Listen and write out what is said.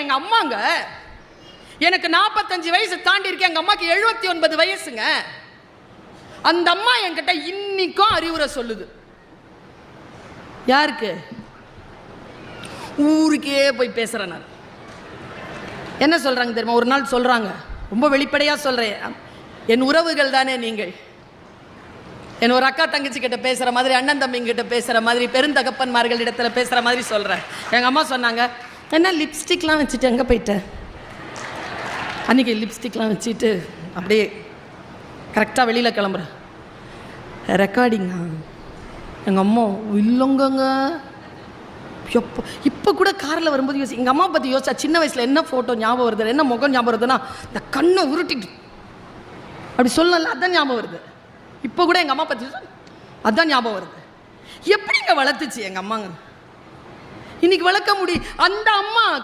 எங்கள் அம்மாங்க. எனக்கு 45 வயசு தாண்டி இருக்கேன், எங்கள் அம்மாக்கு 79 வயசுங்க. அந்த அம்மா என்கிட்ட இன்னைக்கும் அறிவுரை சொல்லுது. யாருக்கு? ஊருக்கே போய் பேசுகிறேன் நான். என்ன சொல்கிறாங்க தெரியுமா? ஒரு நாள் சொல்கிறாங்க, ரொம்ப வெளிப்படையாக சொல்கிறேன், என் உறவுகள் தானே நீங்கள், என் ஒரு அக்கா தங்கச்சி கிட்ட பேசுகிற மாதிரி, அண்ணன் தம்பிங்கிட்ட பேசுகிற மாதிரி, பெருந்தகப்பன்மார்கள் இடத்துல பேசுகிற மாதிரி சொல்கிறேன். எங்கள் அம்மா சொன்னாங்க, என்ன லிப்ஸ்டிக்லாம் வச்சுட்டு எங்கே போயிட்டேன்? அன்றைக்கி லிப்ஸ்டிக்லாம் வச்சுட்டு அப்படியே கரெக்டாக வெளியில் கிளம்புறேன். ரெக்கார்டிங்கா? எங்கள் அம்மா இல்லைங்கங்க. இப்போ கூட காரில் வரும்போது யோசி, எங்கள் அம்மா பற்றி யோசிச்சா சின்ன வயசில் என்ன ஃபோட்டோ ஞாபகம் வருது, என்ன முகம் ஞாபகம் வருதுன்னா, இந்த கண்ணை உருட்டிட்டு அப்படி சொல்லல, அதான் ஞாபகம் வருது. இப்போ கூட எங்கள் அம்மா பற்றி அதான் ஞாபகம் வருது. எப்படிங்க வளர்த்துச்சு எங்கள் அம்மாங்க? இன்னைக்கு வளர்க்க முடியும்? அந்த அம்மா